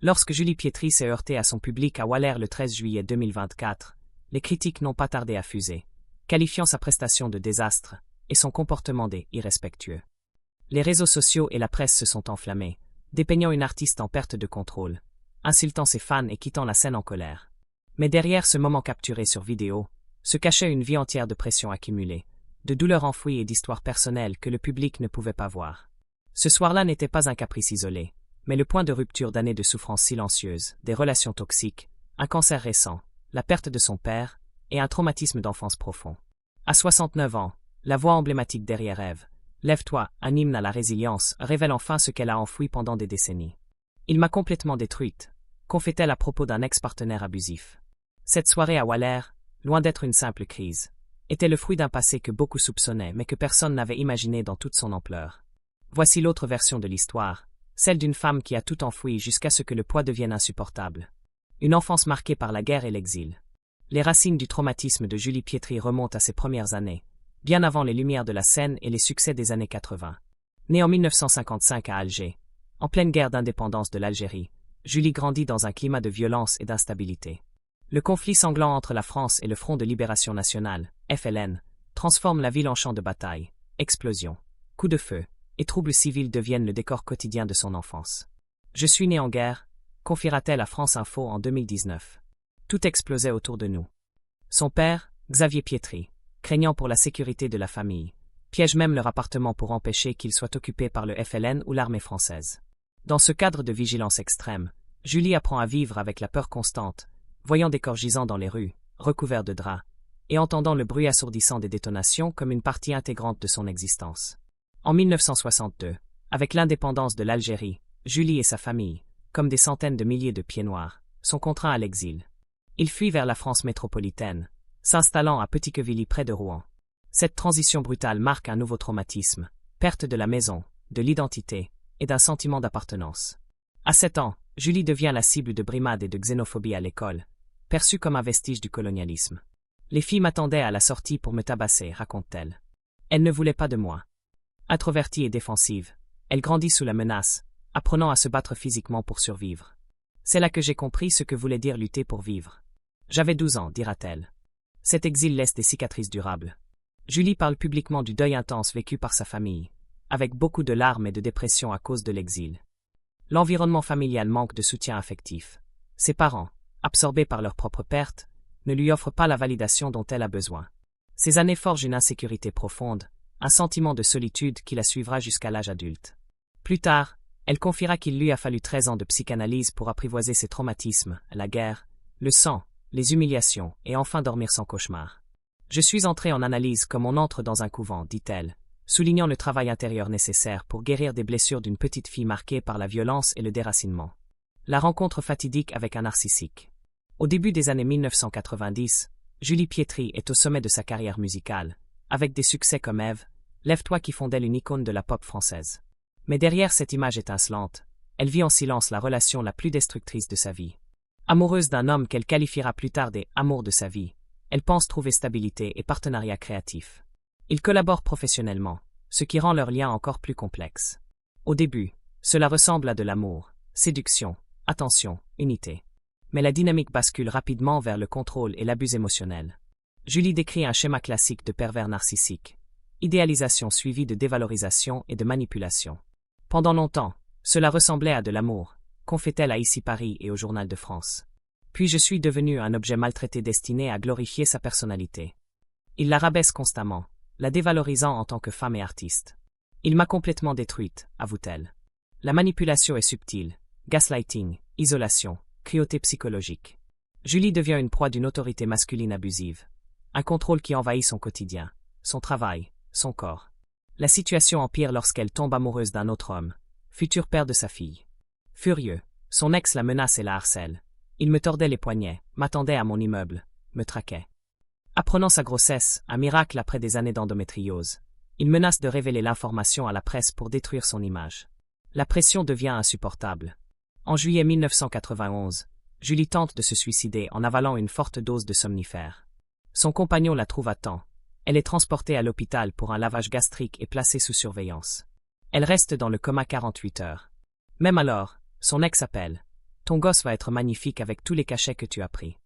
Lorsque Julie Pietri s'est heurtée à son public à Waller le 13 juillet 2024, les critiques n'ont pas tardé à fuser, qualifiant sa prestation de désastre et son comportement d'irrespectueux. Les réseaux sociaux et la presse se sont enflammés, dépeignant une artiste en perte de contrôle, insultant ses fans et quittant la scène en colère. Mais derrière ce moment capturé sur vidéo, se cachait une vie entière de pression accumulée, de douleurs enfouies et d'histoires personnelles que le public ne pouvait pas voir. Ce soir-là n'était pas un caprice isolé, mais le point de rupture d'années de souffrances silencieuses, des relations toxiques, un cancer récent, la perte de son père et un traumatisme d'enfance profond. À 69 ans, la voix emblématique derrière Ève, Lève-toi, un hymne à la résilience, révèle enfin ce qu'elle a enfoui pendant des décennies. Il m'a complètement détruite, confie-t-elle à propos d'un ex-partenaire abusif. Cette soirée à Waller, loin d'être une simple crise, était le fruit d'un passé que beaucoup soupçonnaient mais que personne n'avait imaginé dans toute son ampleur. Voici l'autre version de l'histoire, celle d'une femme qui a tout enfoui jusqu'à ce que le poids devienne insupportable. Une enfance marquée par la guerre et l'exil. Les racines du traumatisme de Julie Pietri remontent à ses premières années, bien avant les lumières de la scène et les succès des années 80. Née en 1955 à Alger, en pleine guerre d'indépendance de l'Algérie, Julie grandit dans un climat de violence et d'instabilité. Le conflit sanglant entre la France et le Front de Libération Nationale, FLN, transforme la ville en champ de bataille. Explosions, coups de feu et troubles civils deviennent le décor quotidien de son enfance. « Je suis née en guerre », confiera-t-elle à France Info en 2019. Tout explosait autour de nous. Son père, Xavier Pietri, craignant pour la sécurité de la famille, piège même leur appartement pour empêcher qu'il soit occupé par le FLN ou l'armée française. Dans ce cadre de vigilance extrême, Julie apprend à vivre avec la peur constante, voyant des corps gisants dans les rues, recouverts de draps, et entendant le bruit assourdissant des détonations comme une partie intégrante de son existence. En 1962, avec l'indépendance de l'Algérie, Julie et sa famille, comme des centaines de milliers de pieds noirs, sont contraints à l'exil. Ils fuient vers la France métropolitaine, s'installant à Petit-Quevilly près de Rouen. Cette transition brutale marque un nouveau traumatisme, perte de la maison, de l'identité et d'un sentiment d'appartenance. À 7 ans, Julie devient la cible de brimades et de xénophobie à l'école, perçue comme un vestige du colonialisme. Les filles m'attendaient à la sortie pour me tabasser, raconte-t-elle. Elles ne voulaient pas de moi. Introvertie et défensive, elle grandit sous la menace, apprenant à se battre physiquement pour survivre. C'est là que j'ai compris ce que voulait dire lutter pour vivre. J'avais 12 ans, dira-t-elle. Cet exil laisse des cicatrices durables. Julie parle publiquement du deuil intense vécu par sa famille, avec beaucoup de larmes et de dépression à cause de l'exil. L'environnement familial manque de soutien affectif. Ses parents, absorbés par leur propre perte, ne lui offrent pas la validation dont elle a besoin. Ces années forgent une insécurité profonde, un sentiment de solitude qui la suivra jusqu'à l'âge adulte. Plus tard, elle confiera qu'il lui a fallu 13 ans de psychanalyse pour apprivoiser ses traumatismes, la guerre, le sang, les humiliations et enfin dormir sans cauchemar. Je suis entrée en analyse comme on entre dans un couvent, dit-elle, soulignant le travail intérieur nécessaire pour guérir des blessures d'une petite fille marquée par la violence et le déracinement. La rencontre fatidique avec un narcissique. Au début des années 1990, Julie Pietri est au sommet de sa carrière musicale, avec des succès comme Ève, Lève-toi qui font d'elle une icône de la pop française. Mais derrière cette image étincelante, elle vit en silence la relation la plus destructrice de sa vie. Amoureuse d'un homme qu'elle qualifiera plus tard des « amours de sa vie », elle pense trouver stabilité et partenariat créatif. Ils collaborent professionnellement, ce qui rend leur lien encore plus complexe. Au début, cela ressemble à de l'amour, séduction, attention, unité. Mais la dynamique bascule rapidement vers le contrôle et l'abus émotionnel. Julie décrit un schéma classique de pervers narcissique. Idéalisation suivie de dévalorisation et de manipulation. Pendant longtemps, cela ressemblait à de l'amour, confie-t-elle à Ici Paris et au Journal de France. Puis je suis devenue un objet maltraité destiné à glorifier sa personnalité. Il la rabaisse constamment, la dévalorisant en tant que femme et artiste. Il m'a complètement détruite, avoue-t-elle. La manipulation est subtile, gaslighting, isolation, cruauté psychologique. Julie devient une proie d'une autorité masculine abusive. Un contrôle qui envahit son quotidien, son travail, son corps. La situation empire lorsqu'elle tombe amoureuse d'un autre homme, futur père de sa fille. Furieux, son ex la menace et la harcèle. Il me tordait les poignets, m'attendait à mon immeuble, me traquait. Apprenant sa grossesse, un miracle après des années d'endométriose, il menace de révéler l'information à la presse pour détruire son image. La pression devient insupportable. En juillet 1991, Julie tente de se suicider en avalant une forte dose de somnifère. Son compagnon la trouve à temps. Elle est transportée à l'hôpital pour un lavage gastrique et placée sous surveillance. Elle reste dans le coma 48 heures. Même alors, son ex appelle. ton gosse va être magnifique avec tous les cachets que tu as pris.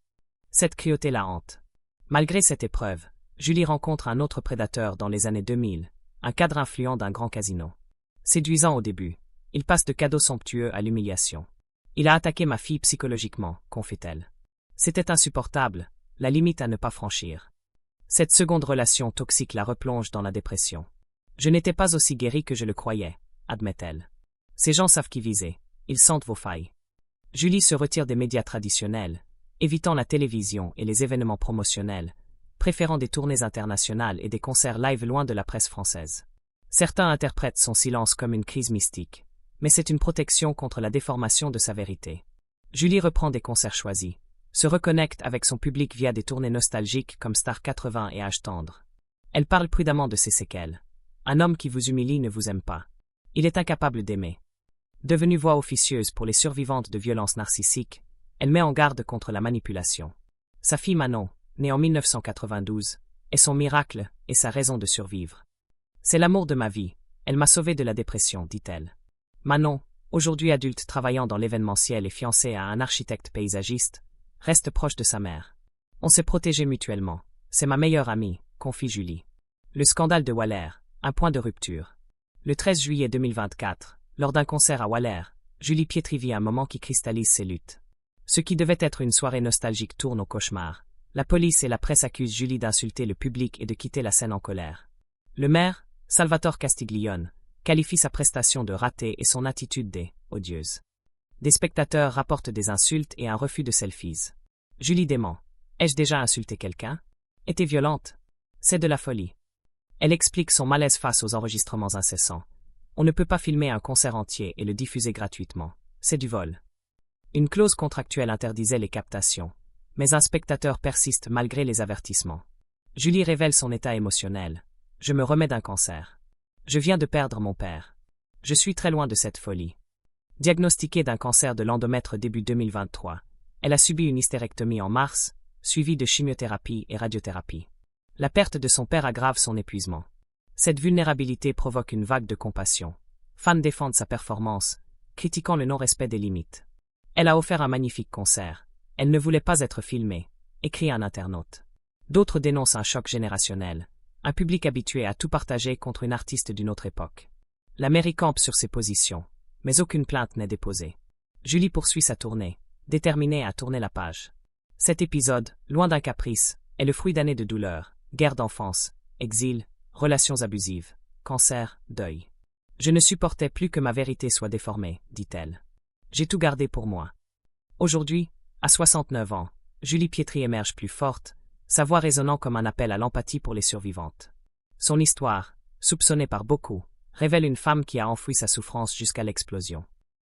Cette cruauté la hante. Malgré cette épreuve, Julie rencontre un autre prédateur dans les années 2000, un cadre influent d'un grand casino. Séduisant au début, il passe de cadeaux somptueux à l'humiliation. Il a attaqué ma fille psychologiquement, confie-t-elle. C'était insupportable, la limite à ne pas franchir. Cette seconde relation toxique la replonge dans la dépression. Je n'étais pas aussi guérie que je le croyais, admet-elle. Ces gens savent qui viser, ils sentent vos failles. Julie se retire des médias traditionnels, évitant la télévision et les événements promotionnels, préférant des tournées internationales et des concerts live loin de la presse française. Certains interprètent son silence comme une crise mystique, mais c'est une protection contre la déformation de sa vérité. Julie reprend des concerts choisis, se reconnecte avec son public via des tournées nostalgiques comme Star 80 et Âge tendre. Elle parle prudemment de ses séquelles. Un homme qui vous humilie ne vous aime pas. Il est incapable d'aimer. Devenue voix officieuse pour les survivantes de violences narcissiques, elle met en garde contre la manipulation. Sa fille Manon, née en 1992, est son miracle et sa raison de survivre. C'est l'amour de ma vie, elle m'a sauvée de la dépression, dit-elle. Manon, aujourd'hui adulte travaillant dans l'événementiel et fiancée à un architecte paysagiste, reste proche de sa mère. On s'est protégés mutuellement. C'est ma meilleure amie, confie Julie. Le scandale de Waller, un point de rupture. Le 13 juillet 2024, lors d'un concert à Waller, Julie Pietri vit un moment qui cristallise ses luttes. Ce qui devait être une soirée nostalgique tourne au cauchemar. La police et la presse accusent Julie d'insulter le public et de quitter la scène en colère. Le maire, Salvatore Castiglione, qualifie sa prestation de ratée et son attitude odieuse. Des spectateurs rapportent des insultes et un refus de selfies. Julie dément. Ai-je déjà insulté quelqu'un? Était violente? C'est de la folie. Elle explique son malaise face aux enregistrements incessants. On ne peut pas filmer un concert entier et le diffuser gratuitement. C'est du vol. Une clause contractuelle interdisait les captations, mais un spectateur persiste malgré les avertissements. Julie révèle son état émotionnel. Je me remets d'un cancer. Je viens de perdre mon père. Je suis très loin de cette folie. Diagnostiquée d'un cancer de l'endomètre début 2023, elle a subi une hystérectomie en mars, suivie de chimiothérapie et radiothérapie. La perte de son père aggrave son épuisement. Cette vulnérabilité provoque une vague de compassion. Fans défendent sa performance, critiquant le non-respect des limites. Elle a offert un magnifique concert. Elle ne voulait pas être filmée, écrit un internaute. D'autres dénoncent un choc générationnel, un public habitué à tout partager contre une artiste d'une autre époque. La mairie campe sur ses positions, mais aucune plainte n'est déposée. Julie poursuit sa tournée, déterminée à tourner la page. Cet épisode, loin d'un caprice, est le fruit d'années de douleur, guerre d'enfance, exil, relations abusives, cancer, deuil. Je ne supportais plus que ma vérité soit déformée, dit-elle. J'ai tout gardé pour moi. Aujourd'hui, à 69 ans, Julie Pietri émerge plus forte, sa voix résonnant comme un appel à l'empathie pour les survivantes. Son histoire, soupçonnée par beaucoup, révèle une femme qui a enfoui sa souffrance jusqu'à l'explosion.